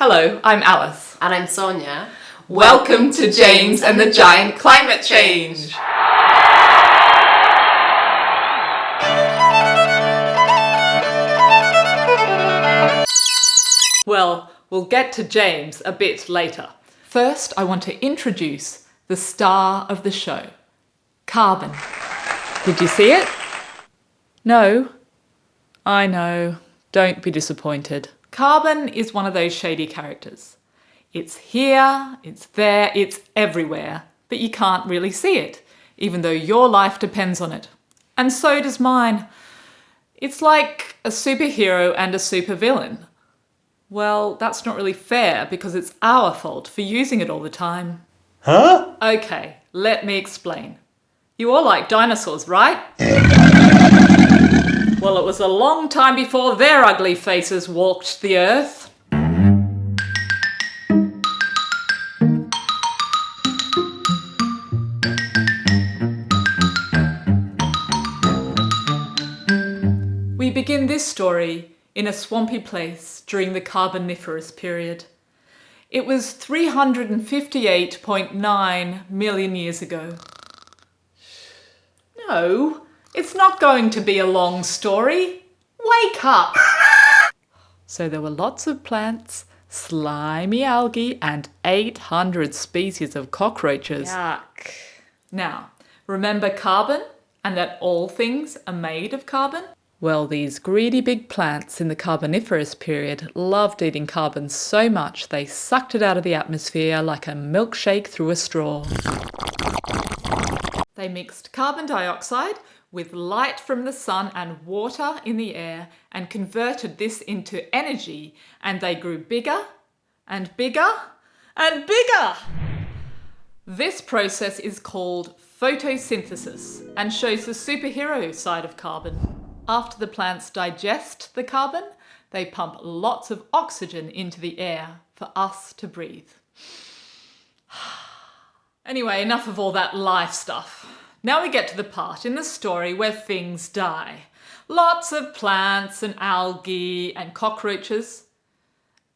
Hello, I'm Alice. And I'm Sonia. Welcome to James and the Giant Climate Change. Well, we'll get to James a bit later. First, I want to introduce the star of the show, Carbon. Did you see it? No? I know. Don't be disappointed. Carbon is one of those shady characters. It's here, it's there, it's everywhere, but you can't really see it, even though your life depends on it. And so does mine. It's like a superhero and a supervillain. Well, that's not really fair because it's our fault for using it all the time. Huh? Okay, let me explain. You all like dinosaurs, right? Well, it was a long time before their ugly faces walked the earth. We begin this story in a swampy place during the Carboniferous period. It was 358.9 million years ago. No, it's not going to be a long story. Wake up! So there were lots of plants, slimy algae, and 800 species of cockroaches. Yuck. Now, remember carbon and that all things are made of carbon? Well, these greedy big plants in the Carboniferous period loved eating carbon so much they sucked it out of the atmosphere like a milkshake through a straw. They mixed carbon dioxide with light from the sun and water in the air and converted this into energy, and they grew bigger and bigger and bigger. This process is called photosynthesis and shows the superhero side of carbon. After the plants digest the carbon, they pump lots of oxygen into the air for us to breathe. Anyway, enough of all that life stuff. Now we get to the part in the story where things die. Lots of plants and algae and cockroaches.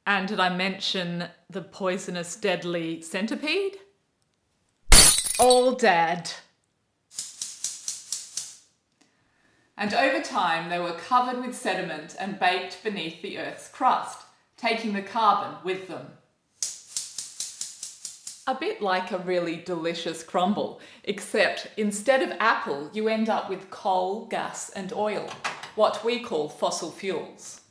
And did I mention the poisonous, deadly centipede? All dead. And over time they were covered with sediment and baked beneath the Earth's crust, taking the carbon with them. A bit like a really delicious crumble, except instead of apple you end up with coal, gas and oil, what we call fossil fuels.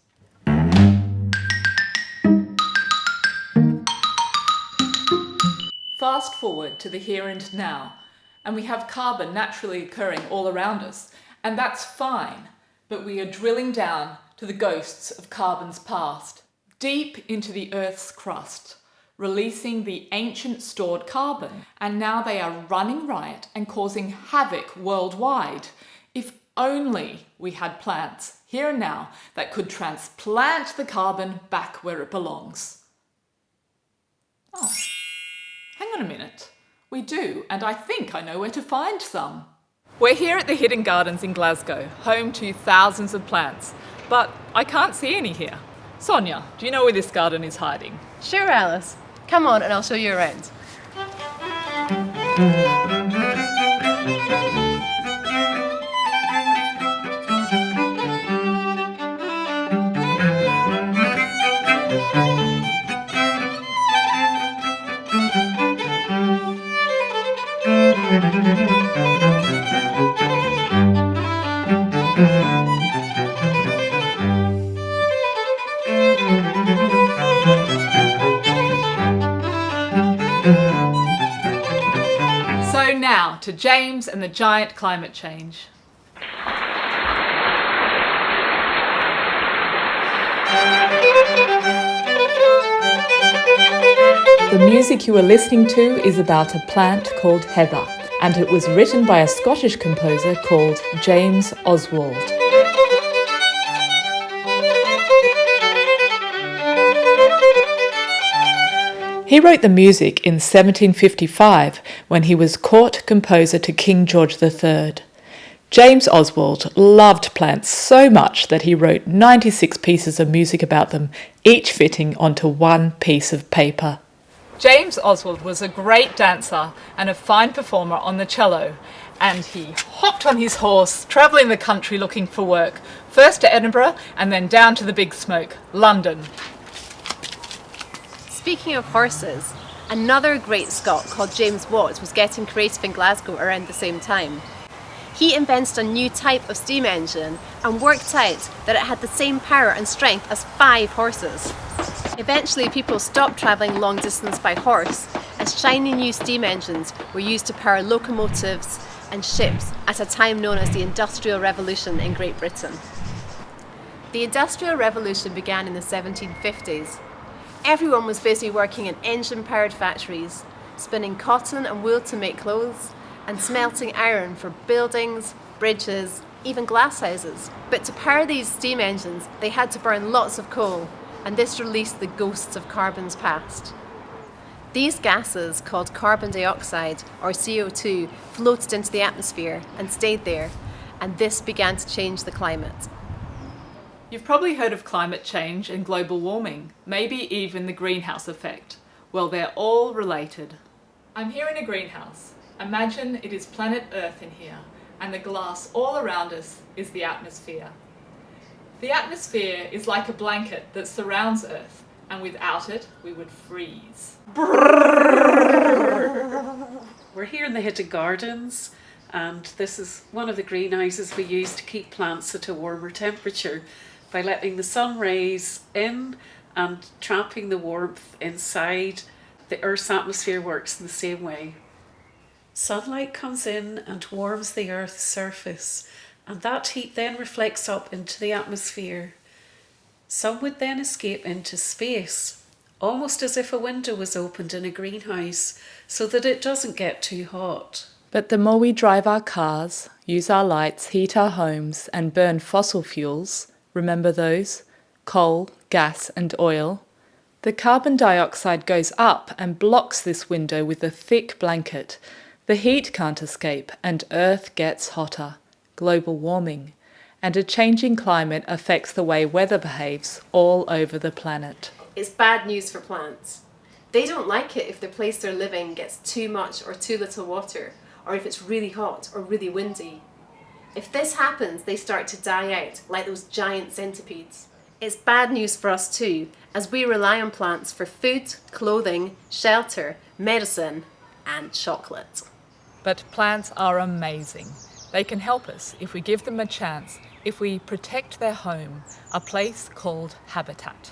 Fast forward to the here and now, and we have carbon naturally occurring all around us. And that's fine, but we are drilling down to the ghosts of carbon's past, deep into the Earth's crust, releasing the ancient stored carbon, and now they are running riot and causing havoc worldwide. If only we had plants here and now that could transplant the carbon back where it belongs. Oh, hang on a minute. We do, and I think I know where to find some. We're here at the Hidden Gardens in Glasgow, home to thousands of plants, but I can't see any here. Sonia, do you know where this garden is hiding? Sure, Alice. Come on and I'll show you around. So now to James and the Giant Climate Change. The music you are listening to is about a plant called heather, and it was written by a Scottish composer called James Oswald. He wrote the music in 1755 when he was court composer to King George III. James Oswald loved plants so much that he wrote 96 pieces of music about them, each fitting onto one piece of paper. James Oswald was a great dancer and a fine performer on the cello, and he hopped on his horse, travelling the country looking for work, first to Edinburgh and then down to the big smoke, London. Speaking of horses, another great Scot called James Watt was getting creative in Glasgow around the same time. He invented a new type of steam engine and worked out that it had the same power and strength as 5 horses. Eventually, people stopped travelling long distance by horse, as shiny new steam engines were used to power locomotives and ships at a time known as the Industrial Revolution in Great Britain. The Industrial Revolution began in the 1750s. Everyone was busy working in engine-powered factories, spinning cotton and wool to make clothes, and smelting iron for buildings, bridges, even glass houses. But to power these steam engines, they had to burn lots of coal, and this released the ghosts of carbon's past. These gases, called carbon dioxide or CO2, floated into the atmosphere and stayed there, and this began to change the climate. You've probably heard of climate change and global warming, maybe even the greenhouse effect. Well, they're all related. I'm here in a greenhouse. Imagine it is planet Earth in here, and the glass all around us is the atmosphere. The atmosphere is like a blanket that surrounds Earth, and without it, we would freeze. We're here in the Hidden Gardens, and this is one of the greenhouses we use to keep plants at a warmer temperature by letting the sun rays in and trapping the warmth inside. The Earth's atmosphere works in the same way. Sunlight comes in and warms the Earth's surface, and that heat then reflects up into the atmosphere. Some would then escape into space, almost as if a window was opened in a greenhouse, so that it doesn't get too hot. But the more we drive our cars, use our lights, heat our homes, and burn fossil fuels, remember those? Coal, gas, and oil. The carbon dioxide goes up and blocks this window with a thick blanket. The heat can't escape, and Earth gets hotter. Global warming. And a changing climate affects the way weather behaves all over the planet. It's bad news for plants. They don't like it if the place they're living gets too much or too little water, or if it's really hot or really windy. If this happens, they start to die out, like those giant centipedes. It's bad news for us too, as we rely on plants for food, clothing, shelter, medicine, and chocolate. But plants are amazing. They can help us if we give them a chance, if we protect their home, a place called habitat.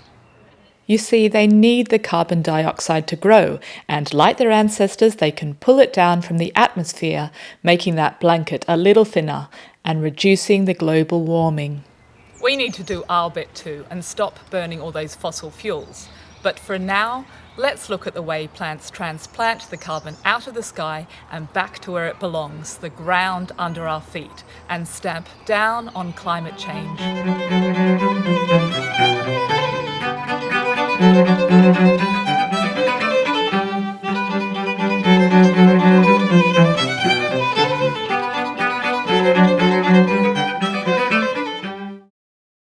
You see, they need the carbon dioxide to grow, and like their ancestors, they can pull it down from the atmosphere, making that blanket a little thinner and reducing the global warming. We need to do our bit too and stop burning all those fossil fuels. But for now, let's look at the way plants transplant the carbon out of the sky and back to where it belongs, the ground under our feet, and stamp down on climate change.